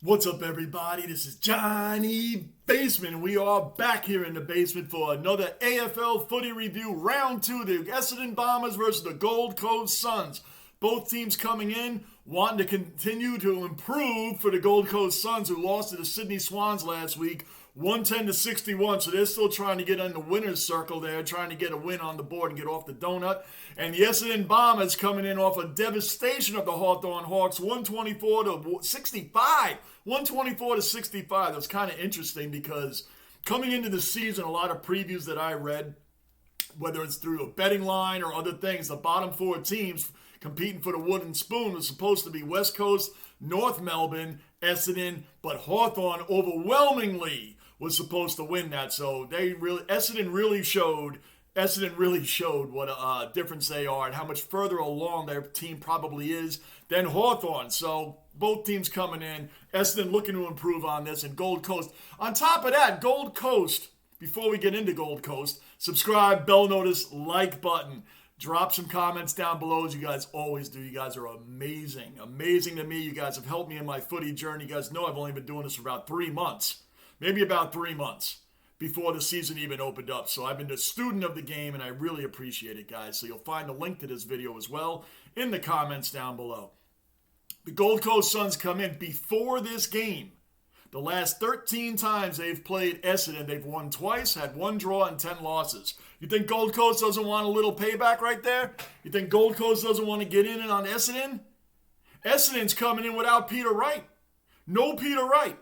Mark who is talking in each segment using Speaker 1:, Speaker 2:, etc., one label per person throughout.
Speaker 1: What's up, everybody? This is Johnny Basement, and we are back here in the basement for another AFL footy review. Round 2, the Essendon Bombers versus the Gold Coast Suns. Both teams coming in, wanting to continue to improve for the Gold Coast Suns, who lost to the Sydney Swans last week, 110-61. So they're still trying to get in the winner's circle there, trying to get a win on the board and get off the donut. And the Essendon Bombers coming in off a devastation of the Hawthorn Hawks, 124-65. 124-65. That's kind of interesting because coming into the season, a lot of previews that I read, whether it's through a betting line or other things, the bottom 4 teams competing for the wooden spoon was supposed to be West Coast, North Melbourne, Essendon, but Hawthorn overwhelmingly was supposed to win that. So Essendon really showed what a difference they are and how much further along their team probably is than Hawthorn. So both teams coming in, Essendon looking to improve on this, and Gold Coast. On top of that, Gold Coast, before we get into Gold Coast, subscribe, bell notice, like button. Drop some comments down below as you guys always do. You guys are amazing. Amazing to me. You guys have helped me in my footy journey. You guys know I've only been doing this for about 3 months. Maybe about 3 months before the season even opened up. So I've been a student of the game, and I really appreciate it, guys. So you'll find a link to this video as well in the comments down below. The Gold Coast Suns come in before this game. The last 13 times they've played Essendon, they've won twice, had 1 draw, and 10 losses. You think Gold Coast doesn't want a little payback right there? You think Gold Coast doesn't want to get in on Essendon? Essendon's coming in without Peter Wright. No Peter Wright.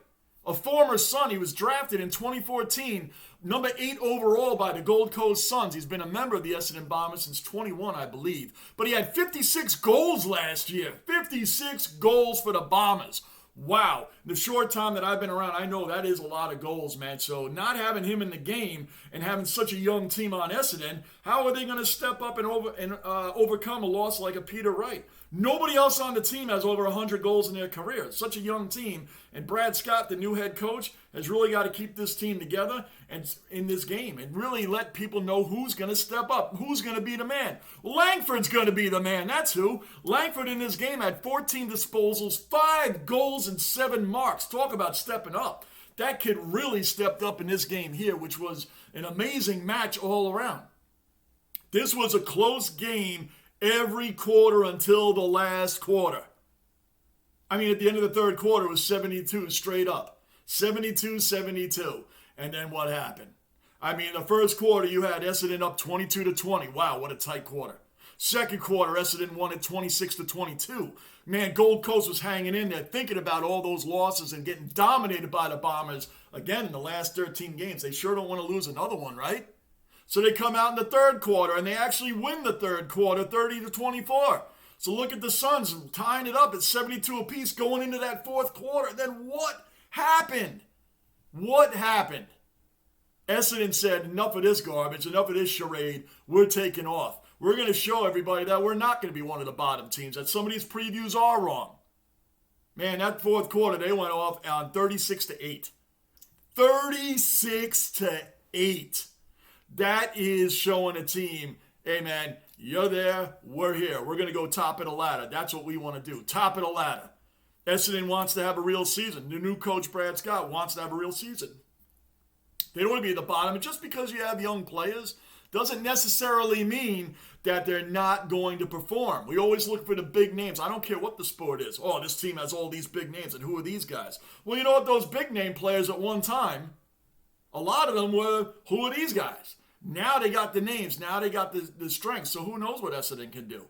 Speaker 1: A former Sun. He was drafted in 2014, number 8 overall by the Gold Coast Suns. He's been a member of the Essendon Bombers since 21, I believe. But he had 56 goals last year. 56 goals for the Bombers. Wow. The short time that I've been around, I know that is a lot of goals, man. So not having him in the game and having such a young team on Essendon, how are they going to step up and overcome a loss like a Peter Wright? Nobody else on the team has over 100 goals in their career. It's such a young team. And Brad Scott, the new head coach, has really got to keep this team together and in this game and really let people know who's going to step up, who's going to be the man. Langford's going to be the man. That's who. Langford in this game had 14 disposals, 5 goals, and 7 marks. Talk about stepping up. That kid really stepped up in this game here, which was an amazing match all around. This was a close game every quarter until the last quarter. I mean, at the end of the third quarter, it was 72 straight up. 72-72. And then what happened? I mean, the first quarter, you had Essendon up 22-20. Wow, what a tight quarter. Second quarter, Essendon won at 26-22. Man, Gold Coast was hanging in there, thinking about all those losses and getting dominated by the Bombers. Again, in the last 13 games, they sure don't want to lose another one, right? So they come out in the third quarter, and they actually win the third quarter, 30-24. So look at the Suns tying it up at 72 apiece going into that fourth quarter. Then what happened? What happened? Essendon said, enough of this garbage, enough of this charade. We're taking off. We're going to show everybody that we're not going to be one of the bottom teams, that some of these previews are wrong. Man, that fourth quarter, they went off on 36-8. 36-8. That is showing a team, hey man, you're there, we're here. We're going to go top of the ladder. That's what we want to do, top of the ladder. Essendon wants to have a real season. The new coach, Brad Scott, wants to have a real season. They don't want to be at the bottom. And just because you have young players doesn't necessarily mean that they're not going to perform. We always look for the big names. I don't care what the sport is. Oh, this team has all these big names, and who are these guys? Well, you know what? Those big name players at one time, a lot of them were, who are these guys? Now they got the names. Now they got the strength. So who knows what Essendon can do?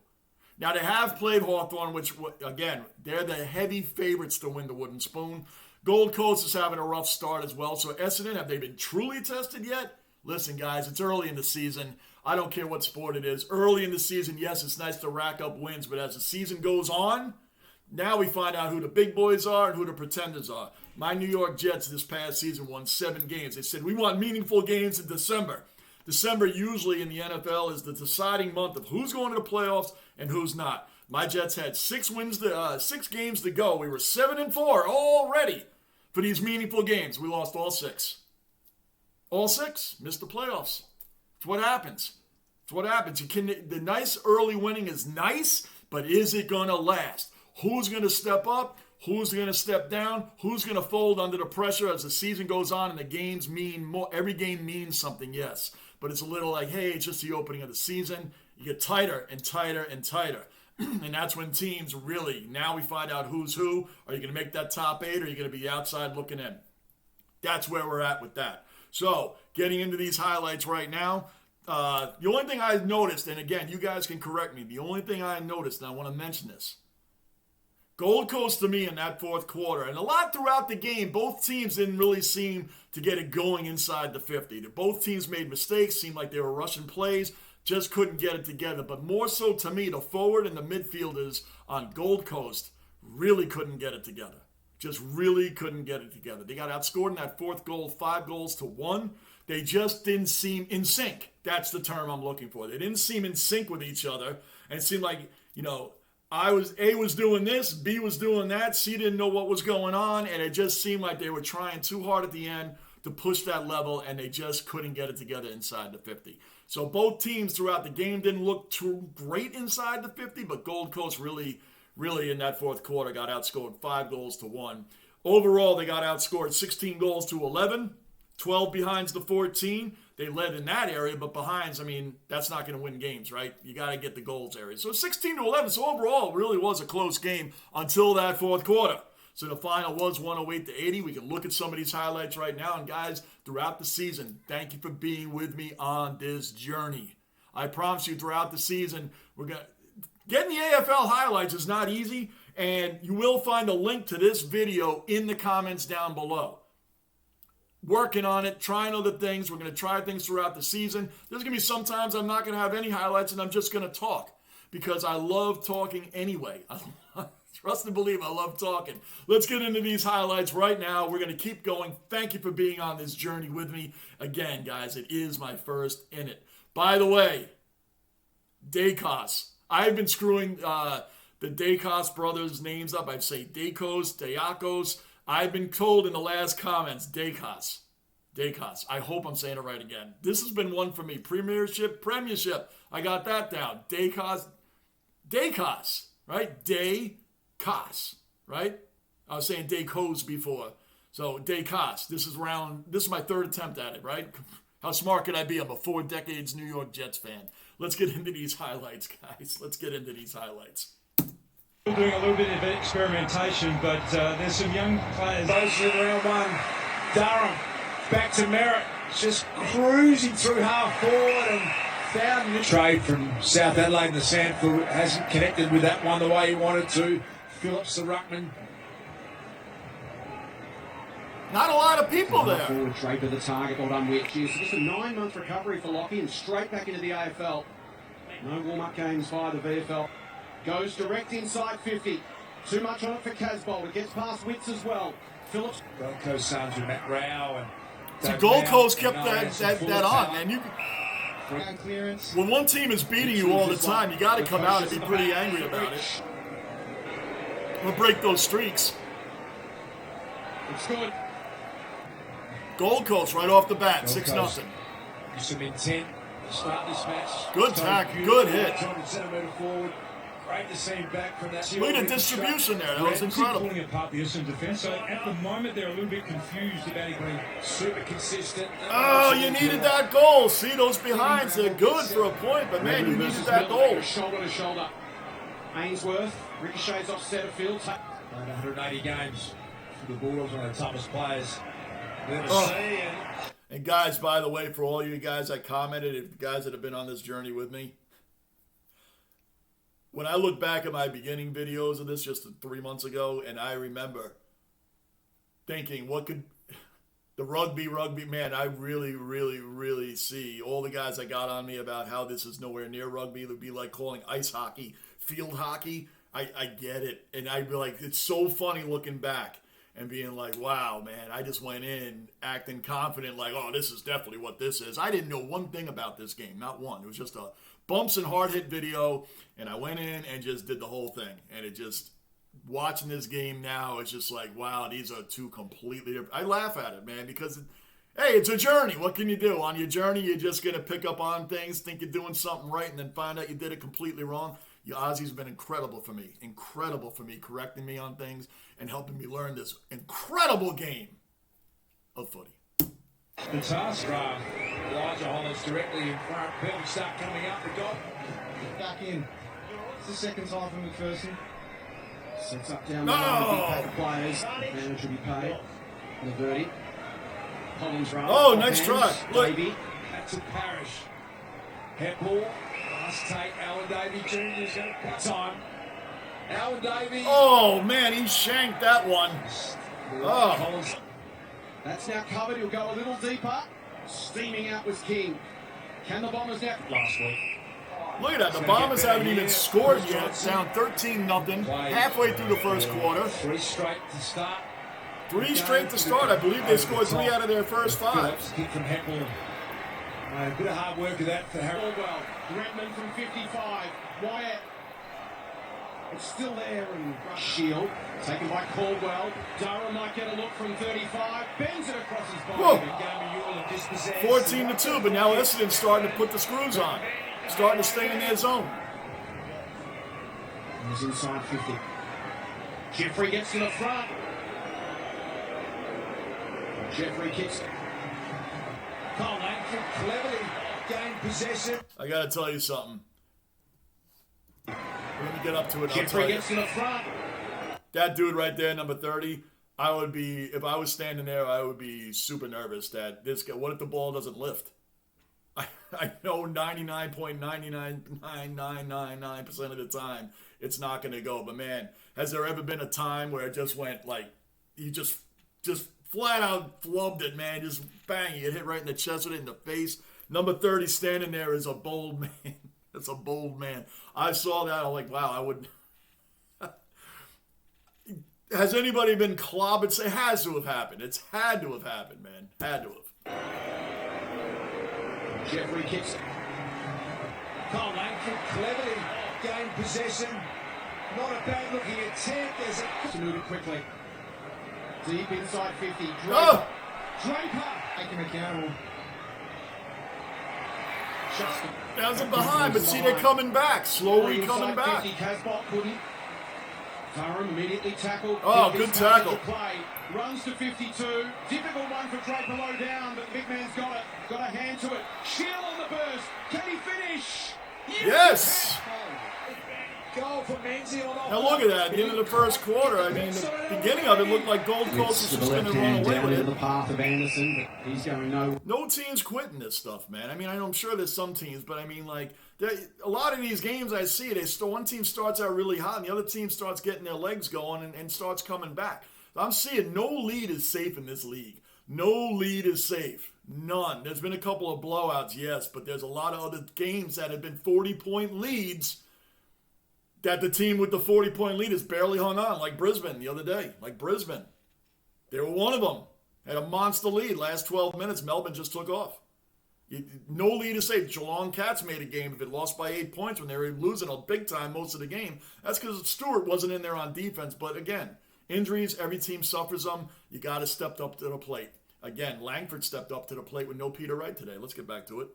Speaker 1: Now they have played Hawthorn, which, again, they're the heavy favorites to win the wooden spoon. Gold Coast is having a rough start as well. So Essendon, have they been truly tested yet? Listen, guys, it's early in the season. I don't care what sport it is. Early in the season, yes, it's nice to rack up wins. But as the season goes on, now we find out who the big boys are and who the pretenders are. My New York Jets this past season won 7 games. They said, we want meaningful games in December. December usually in the NFL is the deciding month of who's going to the playoffs and who's not. My Jets had 6 games to go. We were 7-4 already for these meaningful games. We lost all 6. All 6 missed the playoffs. It's what happens. It's what happens. The nice early winning is nice, but is it going to last? Who's going to step up? Who's going to step down? Who's going to fold under the pressure as the season goes on and the games mean more? Every game means something, yes. But it's a little like, hey, it's just the opening of the season. You get tighter and tighter and tighter. And that's when teams really, now we find out who's who. Are you going to make that top 8 or are you going to be outside looking in? That's where we're at with that. So, getting into these highlights right now, the only thing I noticed, and again, you guys can correct me, the only thing I noticed, and I want to mention this, Gold Coast to me in that fourth quarter, and a lot throughout the game, both teams didn't really seem to get it going inside the 50. Both teams made mistakes, seemed like they were rushing plays, just couldn't get it together. But more so to me, the forward and the midfielders on Gold Coast really couldn't get it together. Just really couldn't get it together. They got outscored in that fourth goal, 5-1. They just didn't seem in sync. That's the term I'm looking for. They didn't seem in sync with each other. And it seemed like, A was doing this, B was doing that, C didn't know what was going on, and it just seemed like they were trying too hard at the end to push that level, and they just couldn't get it together inside the 50. So both teams throughout the game didn't look too great inside the 50, but Gold Coast really in that fourth quarter got outscored 5-1. Overall, they got outscored 16-11, 12 behinds the 14. They led in that area, but behinds, that's not going to win games, right? You got to get the goals area. So 16-11, so overall, it really was a close game until that fourth quarter. So the final was 108-80. We can look at some of these highlights right now. And guys, throughout the season, thank you for being with me on this journey. I promise you throughout the season, getting the AFL highlights is not easy, and you will find a link to this video in the comments down below. Working on it, trying other things. We're going to try things throughout the season. There's going to be sometimes I'm not going to have any highlights and I'm just going to talk because I love talking anyway. Trust and believe I love talking. Let's get into these highlights right now. We're going to keep going. Thank you for being on this journey with me. Again, guys, it is my first in it. By the way, Dacos. I've been screwing the Dacos brothers' names up. I'd say Dacos, Diakos. I've been told in the last comments, Dacos. I hope I'm saying it right again. This has been one for me. Premiership. I got that down. Dacos, right? Dacos, right? I was saying Dacos before. So Dacos. This is my third attempt at it, right? How smart can I be? I'm a 4 decades New York Jets fan. Let's get into these highlights, guys. Let's get into these highlights.
Speaker 2: Doing a little bit of experimentation, but there's some young players.
Speaker 3: Both in round one. Durham back to Merritt, just cruising through half forward and found trade from South Adelaide. The Sandfield hasn't connected with that one the way he wanted to. Phillips the ruckman.
Speaker 1: Not a lot of people there.
Speaker 4: Forward trade to the target, well done, Which is just a 9-month recovery for Lockie and straight back into the AFL. No warm-up games via the VFL. Goes direct inside 50. Too much on it for Casbolt. It gets past Witts as well. Phillips.
Speaker 3: Gold Coast Suns with Matt Rao.
Speaker 1: Gold Coast kept that on, man.
Speaker 3: Clearance.
Speaker 1: When one team is beating you all the time, you got to come out and be pretty angry about it. We'll break those streaks.
Speaker 4: It's good.
Speaker 1: Gold Coast right off the bat, 6-0.
Speaker 3: Some intent to start this match.
Speaker 1: Good tackle, good hit.
Speaker 3: 200 centimetre forward. Great to see him back from that.
Speaker 1: Look at the distribution there. That was incredible.
Speaker 2: Pulling apart the Essendon defence. So at the moment, they're a little bit confused about it being
Speaker 3: super consistent.
Speaker 1: Oh, you needed that goal. See, those behinds, they're good for a point, but man, you needed that goal.
Speaker 4: Shoulder to shoulder. Ainsworth ricochets off centre field.
Speaker 3: 180 games for the Bulldogs, one of the toughest players.
Speaker 1: And guys, by the way, for all you guys that commented, guys that have been on this journey with me, when I look back at my beginning videos of this just 3 months ago, and I remember thinking, what could the rugby, man, I really see all the guys that got on me about how this is nowhere near rugby. It would be like calling ice hockey field hockey. I get it. And I'd be like, it's so funny looking back and being like, wow, man, I just went in acting confident like, oh, this is definitely what this is. I didn't know one thing about this game, not one. It was just a bumps and hard hit video, and I went in and just did the whole thing. And it just, watching this game now, it's just like, wow, these are two completely different. I laugh at it, man, because, hey, it's a journey. What can you do? On your journey, you're just going to pick up on things, think you're doing something right, and then find out you did it completely wrong. You Ozzy's been incredible for me, correcting me on things and helping me learn this incredible game of footy.
Speaker 3: The task grab. Elijah Hollis directly in front. Perfect start coming up. The goal.
Speaker 4: Back in. It's the second time for McPherson. Sets up down
Speaker 1: No!
Speaker 4: the big paper players. The man should be paid. Laverty. Collins run.
Speaker 1: Oh, nice try. Look.
Speaker 3: Davey. That's a Parish. Heppel. Last take. Alan Davey Jr. is going to put time. Alan Davey.
Speaker 1: Oh, man, he shanked that one. Oh.
Speaker 3: Collins.
Speaker 4: That's now covered. He'll go a little deeper. Steaming out was King. Can the Bombers now?
Speaker 3: Last week.
Speaker 1: Look at that. The Bombers haven't even scored yet. Down 13-0 halfway through the first quarter.
Speaker 3: 3 straight to start.
Speaker 1: 3 straight to start. I believe they scored 3 out of their first 5.
Speaker 3: Kick from Heppel. A bit of hard work of that for Harold.
Speaker 4: Caldwell. Redmond from 55. Wyatt. It's still there. And Shield. Taken by Caldwell. Durham might get a look from 35. Bends it across his body.
Speaker 1: 14-2, but now Essendon's starting to put the screws on. Starting to stay in their zone.
Speaker 4: He's inside 50. Jeffrey gets to the front. Jeffrey kicks.
Speaker 3: Cole Langford cleverly gained possession.
Speaker 1: I got to tell you something. Let me get up to it.
Speaker 4: Jeffrey gets to the front.
Speaker 1: That dude right there, number 30, I would be, if I was standing there, I would be super nervous that this guy, what if the ball doesn't lift? I know 99.99999% of the time it's not going to go. But, man, has there ever been a time where it just went like, he just flat out flubbed it, man. Just bang, you get hit right in the chest with it, in the face. Number 30 standing there is a bold man. That's a bold man. I saw that. I'm like, wow, I would. Has anybody been clobbered? It has to have happened. It's had to have happened, man. Had to have.
Speaker 4: Jeffrey kicks.
Speaker 3: Cole Langford cleverly gained possession. Not a bad looking attempt. There's
Speaker 4: To move it quickly. Deep inside 50. Draper.
Speaker 1: Oh!
Speaker 4: Draper. Taking McDowell. Justin.
Speaker 1: That was behind, but see, they're coming back. Slowly coming back.
Speaker 4: 50. Casbolt couldn't. Durham immediately tackled.
Speaker 1: Oh, good tackle.
Speaker 4: Play. Runs to 52. Difficult one for Draper low down, but the big man's got it. Got a hand to it. Shield on the burst. Can he finish?
Speaker 1: Yes!
Speaker 3: goal for Menzies on
Speaker 1: Now look at that. At the end of the first quarter, I mean, the beginning of it looked like Gold Coast was just going to run away with it.
Speaker 4: The path of Anderson, but he's going nowhere.
Speaker 1: No team's quitting this stuff, man. I mean, I'm sure there's some teams, but I mean, like, a lot of these games I see, one team starts out really hot, and the other team starts getting their legs going and starts coming back. I'm seeing no lead is safe in this league. No lead is safe. None. There's been a couple of blowouts, yes, but there's a lot of other games that have been 40-point leads that the team with the 40-point lead has barely hung on, like Brisbane the other day. Like Brisbane. They were one of them. Had a monster lead. Last 12 minutes, Melbourne just took off. No lead is safe. Geelong Cats made a game if it lost by 8 points when they were losing a big time most of the game. That's because Stewart wasn't in there on defense. But again, injuries, every team suffers them. You got to step up to the plate. Again, Langford stepped up to the plate with no Peter Wright today. Let's get back to it.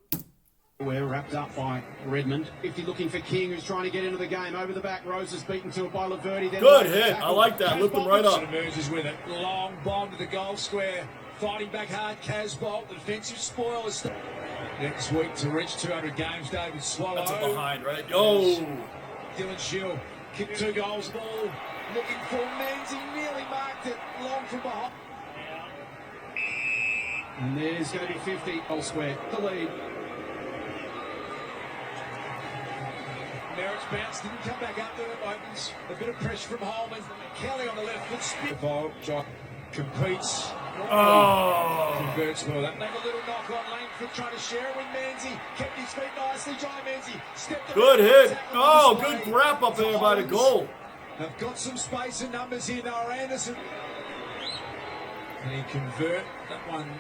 Speaker 4: We're wrapped up by Redmond. 50 looking for King, who's trying to get into the game. Over the back, Rose is beaten to it by Laverty.
Speaker 1: Good hit. I like that. Lift him right up.
Speaker 3: Emerges with it. Long bomb to the goal square. Fighting back hard, Casbolt. The defensive spoil is next week to reach 200 games. David Swallow.
Speaker 1: That's a behind, right? Oh!
Speaker 3: Dylan Shield kicked 2 goals. Ball looking for Menzies. Nearly marked it. Long from behind.
Speaker 4: And there's going to be 50. Goal square. The lead.
Speaker 3: Merritt's bounce didn't come back up there. It opens a bit of pressure from Holman. Kelly on the left foot spin. John competes.
Speaker 1: Oh!
Speaker 3: Converts well. That made a little knock on Langford trying to share it with Menzies. Kept his feet nicely. John Menzies stepped.
Speaker 1: Good hit. Oh, good wrap up there by the goal.
Speaker 3: They've got some space and numbers here now. Anderson. Can he convert that one?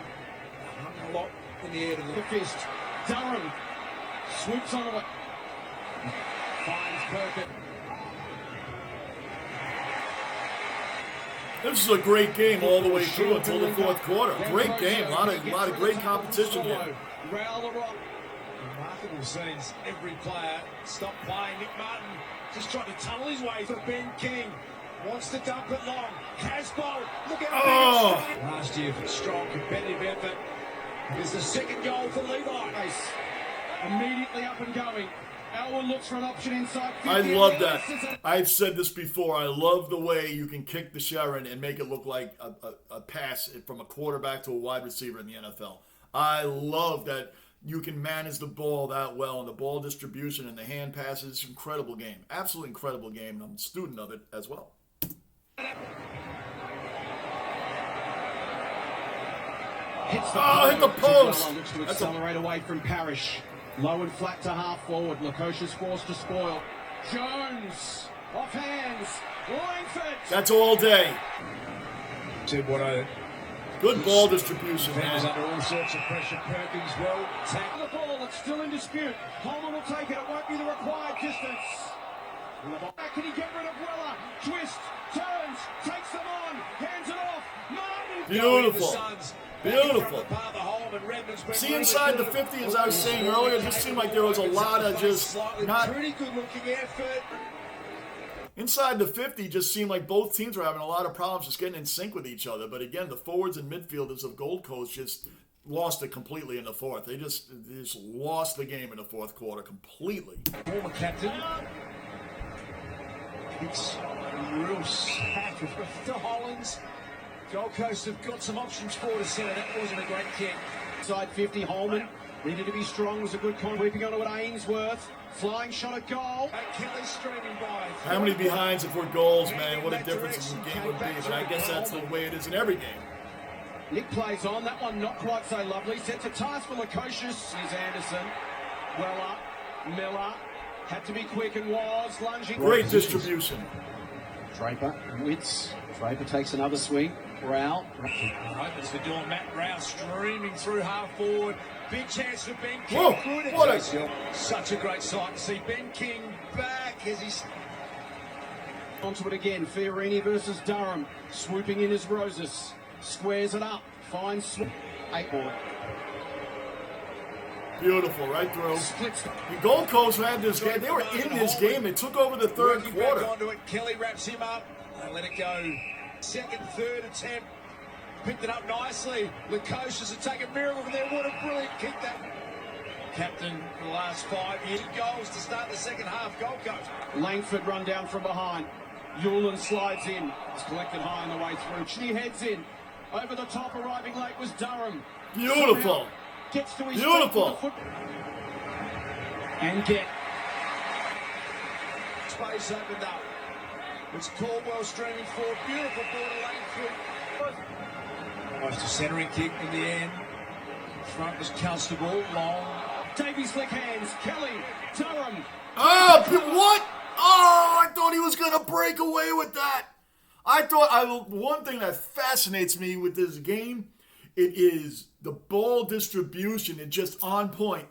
Speaker 3: Hung a lot in the air to the
Speaker 4: fist. Durham swoops on it. Finds Perkins.
Speaker 1: This is a great game all the way through until the fourth quarter. Great game. A lot of great competition here.
Speaker 3: Remarkable scenes. Every player stopped playing. Nick Martin Just trying to tunnel his way for Ben King. Wants to dump it long. Casbolt, look out.
Speaker 1: Oh.
Speaker 3: Last year, strong competitive effort. It's the second goal for Levi.
Speaker 4: Immediately up and going. Elwyn looks for an option inside 50.
Speaker 1: I love that. I've said this before. I love the way you can kick the Sharon and make it look like a pass from a quarterback to a wide receiver in the NFL. I love that you can manage the ball that well, and the ball distribution and the hand passes. Incredible game. Absolutely incredible game, and I'm a student of it as well. Hit the post.
Speaker 4: Looks to accelerate away from Parrish. Low and flat to half forward. Lukosia's forced to spoil. Jones off hands. Langford.
Speaker 1: That's all day.
Speaker 3: Said what I.
Speaker 1: Good ball distribution,
Speaker 3: Fans
Speaker 1: man.
Speaker 3: under all sorts of pressure. Perkins well tackled.
Speaker 4: The ball that's still in dispute. Holman will take it. It won't be the required distance. Can he get rid of Weller? Twist, turns, takes them on, hands it off. Martin.
Speaker 1: Beautiful. Beautiful. See, inside the 50, as I was saying earlier, it just seemed like there was a lot of just not...
Speaker 3: Pretty good looking effort.
Speaker 1: Inside the 50, just seemed like both teams were having a lot of problems just getting in sync with each other. But again, the forwards and midfielders of Gold Coast just lost it completely in the fourth. They just lost the game in the fourth quarter completely.
Speaker 3: Former captain. It's a real sack of Hollins. Gold Coast have got some options for the centre. That wasn't a great kick.
Speaker 4: Side 50, Holman needed to be strong. Was a good con. Weeping onto it, Ainsworth. Flying shot at goal.
Speaker 3: Kelly streaming by.
Speaker 1: How many behinds and for goals, man? What a difference in the game would be. But I guess that's the way it is in every game.
Speaker 4: Nick plays on. That one not quite so lovely. Sets a task for Lukosius. Here's Anderson. Weller. Miller. Had to be quick and was lunging.
Speaker 1: Great distribution.
Speaker 4: Draper. Wits. Draper takes another swing. Rowell.
Speaker 3: Opens the door. Matt Rowell streaming through half forward. Big chance for Ben King.
Speaker 1: Whoa,
Speaker 3: Good
Speaker 1: what
Speaker 3: Such a great sight to see Ben King back as he's
Speaker 4: onto it again. Fiorini versus Durham. Swooping in as Roses. Squares it up. Finds swoop. 8 ball.
Speaker 1: Beautiful, right through.
Speaker 4: Splits.
Speaker 1: The Gold Coast had this game. They were in this game. They took over the third
Speaker 3: working
Speaker 1: quarter.
Speaker 3: back onto it. Kelly wraps him up and let it go. Second, third attempt. Picked it up nicely. Lukosius had taken miracle from there. What a brilliant kick that. Captain for the last 5 years. Goals to start the second half. Gold Coast.
Speaker 4: Langford run down from behind. Yulin slides in. It's collected high on the way through. She heads in. Over the top, arriving late was Durham.
Speaker 1: Beautiful.
Speaker 4: Somehow gets to his
Speaker 1: Beautiful.
Speaker 4: feet with the foot. And get.
Speaker 3: Space opened up. It's Caldwell streaming forward. Beautiful ball to Langford. Almost a centering kick in the end. Front was comfortable. Long.
Speaker 4: Davies flick hands. Kelly. Durham.
Speaker 1: Oh, what? Oh, I thought he was going to break away with that. One thing that fascinates me with this game, it is the ball distribution. It's just on point.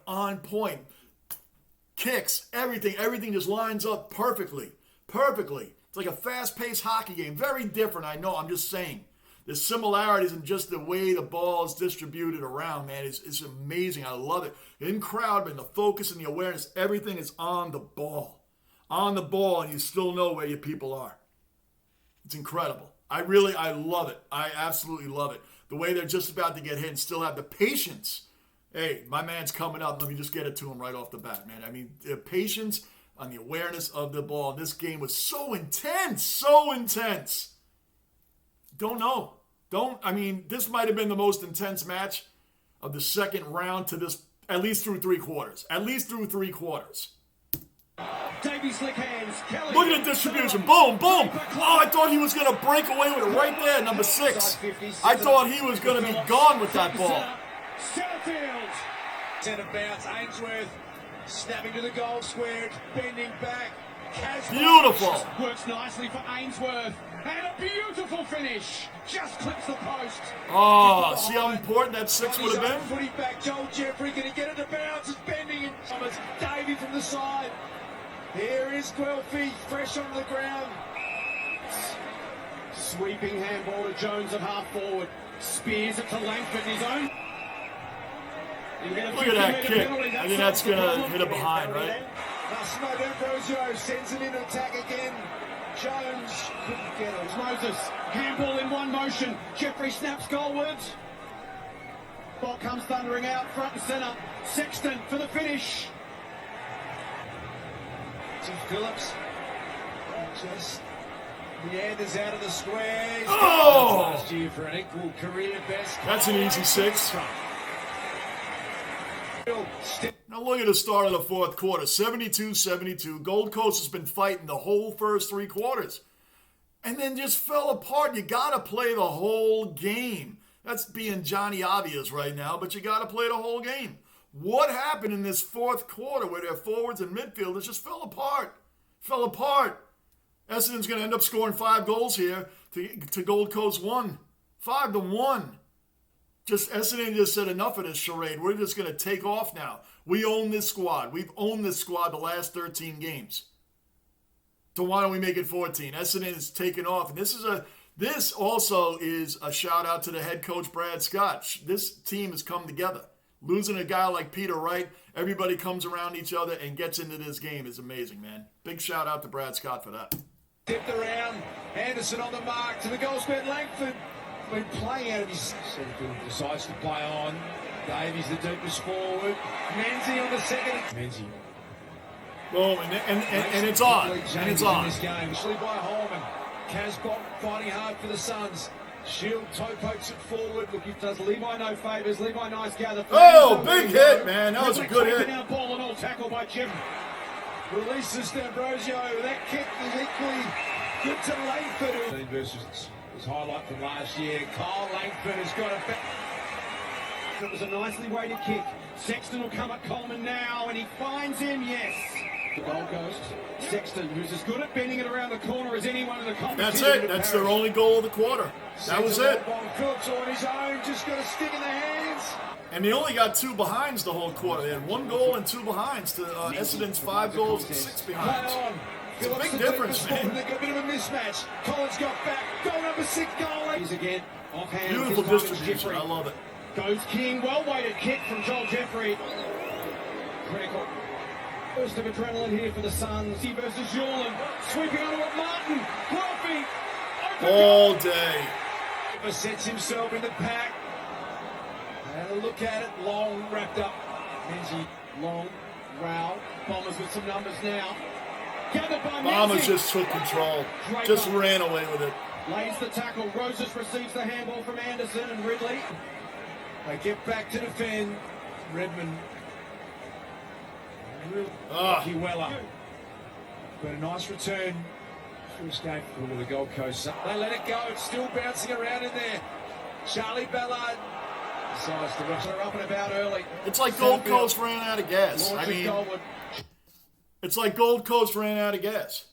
Speaker 1: Kicks, everything just lines up perfectly. It's like a fast-paced hockey game. Very different, I know. I'm just saying. The similarities in just the way the ball is distributed around, man, it's amazing. I love it. In crowd, and the focus and the awareness, everything is on the ball. On the ball, and you still know where your people are. It's incredible. I love it. I absolutely love it. The way they're just about to get hit and still have the patience. Hey, my man's coming up. Let me just get it to him right off the bat, man. I mean, the patience on the awareness of the ball. This game was so intense. Don't know. This might have been the most intense match of the second round to this, at least through three quarters.
Speaker 4: Davies flick hands. Kelly.
Speaker 1: Look at the distribution. Boom. Oh, I thought he was going to break away with it right there, number 6. I thought he was going to be gone with that ball.
Speaker 4: Setterfield.
Speaker 3: Centre bounce. Ainsworth snapping to the goal square. Bending back.
Speaker 1: Beautiful.
Speaker 4: Works nicely for Ainsworth. And a beautiful finish. Just clips the post.
Speaker 1: Oh, see how important that 6 would have been?
Speaker 3: Footy back. Joel Jeffrey going to get it to bounce. It's bending. And Thomas Davey from the side. Here is Guelphy, fresh on the ground.
Speaker 4: Sweeping handball to Jones at half forward. Spears it to Langford in his own.
Speaker 1: Look at that kick. I think that's going to hit it behind, right?
Speaker 3: Massimo D'Ambrosio sends it into attack again. Jones couldn't get it.
Speaker 4: It's Moses. Handball in one motion. Jeffrey snaps goalwards. Ball comes thundering out front and centre. Sexton for the finish.
Speaker 3: To Phillips. Just meanders out of the square.
Speaker 1: Oh!
Speaker 3: Last year for an equal career best.
Speaker 1: That's an easy 6. Now look at the start of the fourth quarter, 72-72. Gold Coast has been fighting the whole first 3 quarters and then just fell apart. You got to play the whole game. That's being Johnny Obvious right now, but you got to play the whole game. What happened in this fourth quarter where their forwards and midfielders just fell apart? Fell apart. Essendon's going to end up scoring 5 goals here to Gold Coast 1. 5-1. Essendon just said enough of this charade. We're just going to take off now. We own this squad. We've owned this squad the last 13 games. So why don't we make it 14? Essendon is taking off. And this also is a shout out to the head coach, Brad Scott. This team has come together. Losing a guy like Peter Wright, everybody comes around each other and gets into this game is amazing, man. Big shout out to Brad Scott for that.
Speaker 3: Tipped around. Anderson on the mark to the goal square. Langford been playing out of his. Setterfield decides to play on. Davies the deepest forward. Menzie on the second. Menzie.
Speaker 1: Boom, and it's on. And it's on.
Speaker 3: In this game, actually by Holman. Casbock fighting hard for the Suns. Shield toe pokes it forward. Look, it does Levi no favours. Levi nice gather.
Speaker 1: Oh, big hit, man. That was a good hit.
Speaker 4: Now ball and all tackle by Jim.
Speaker 3: Releases D'Ambrosio. That kick is equally good to Langford. Versus his highlight from last year. Kyle Langford has got it back.
Speaker 4: It was a nicely weighted kick. Sexton will come at Coleman now, and he finds him, yes. The Gold Coast. Sexton, who's as good at bending it around the corner as anyone in the competition.
Speaker 1: That's it. That's their only goal of the quarter. That was it.
Speaker 3: Phillips on his own, just got a stick in the hands.
Speaker 1: And they only got 2 behinds the whole quarter. They had 1 goal and 2 behinds to Essendon's 5 goals and 6 behinds. It's a big difference, man.
Speaker 3: They've got a bit of a mismatch. Collins got back. Goal number 6, goal.
Speaker 4: He's again offhand.
Speaker 1: Beautiful distribution. I love it.
Speaker 4: Goes King. Well-weighted kick from Joel Jeffrey. Critical. Burst of adrenaline here for the Suns. He versus Yulin. Sweeping onto it. Martin. Murphy.
Speaker 1: All day.
Speaker 3: Sets himself in the pack. Had a look at it. Long wrapped up. Menzie. Long. Rao. Bombers with some numbers now. Gathered by
Speaker 1: Bombers
Speaker 3: Menzie.
Speaker 1: just took control. Just ran away with it.
Speaker 4: Lays the tackle. Roses receives the handball from Anderson and Ridley.
Speaker 3: They get back to defend. Redmond. Weller. But a nice return. First game for the Gold Coast. They let it go. It's still bouncing around in there. Charlie Ballard decides to rush her up and about early.
Speaker 1: It's like Gold Coast ran out of gas. I mean, it's like Gold Coast ran out of gas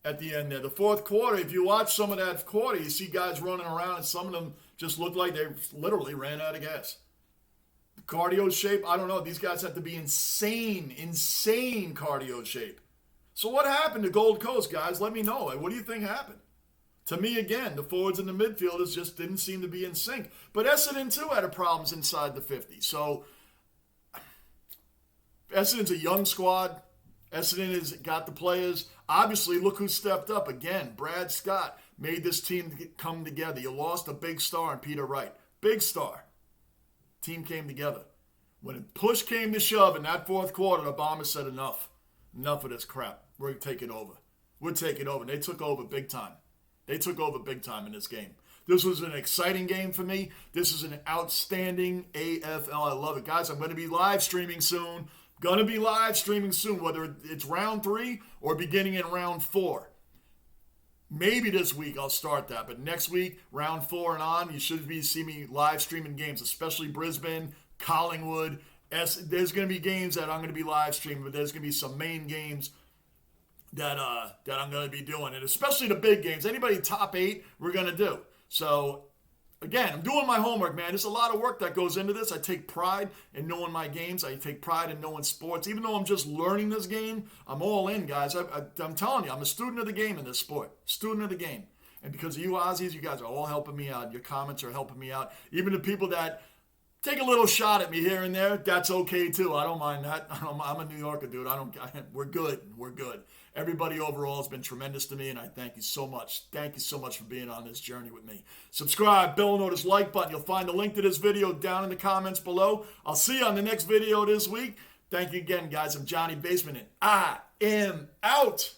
Speaker 1: at the end there. The fourth quarter, if you watch some of that quarter, you see guys running around, and some of them just look like they literally ran out of gas. The cardio shape, I don't know. These guys have to be insane cardio shape. So what happened to Gold Coast, guys? Let me know. What do you think happened? To me, again, the forwards and the midfielders just didn't seem to be in sync. But Essendon, too, had problems inside the 50. So Essendon's a young squad. Essendon has got the players. Obviously, look who stepped up. Again, Brad Scott made this team come together. You lost a big star in Peter Wright. Big star. Team came together. When push came to shove in that fourth quarter, the Bombers said enough. Enough of this crap. We're taking over. We're taking over. And they took over big time. They took over big time in this game. This was an exciting game for me. This is an outstanding AFL. I love it. Guys, I'm going to be live streaming soon. Whether it's round 3 or beginning in round 4. Maybe this week I'll start that. But next week, round 4 and on, you should see me live streaming games, especially Brisbane, Collingwood. There's going to be games that I'm going to be live streaming, but there's going to be some main games that I'm going to be doing, and especially the big games. Anybody top 8, we're going to do. So, again, I'm doing my homework, man. There's a lot of work that goes into this. I take pride in knowing my games. I take pride in knowing sports. Even though I'm just learning this game, I'm all in, guys. I'm telling you, I'm a student of the game in this sport. Student of the game. And because of you Aussies, you guys are all helping me out. Your comments are helping me out. Even the people that take a little shot at me here and there. That's okay too. I don't mind that. I'm a New Yorker, dude. We're good. We're good. Everybody overall has been tremendous to me, and I thank you so much. Thank you so much for being on this journey with me. Subscribe, bell notice, like button. You'll find the link to this video down in the comments below. I'll see you on the next video this week. Thank you again, guys. I'm Johnny Baseman, and I am out.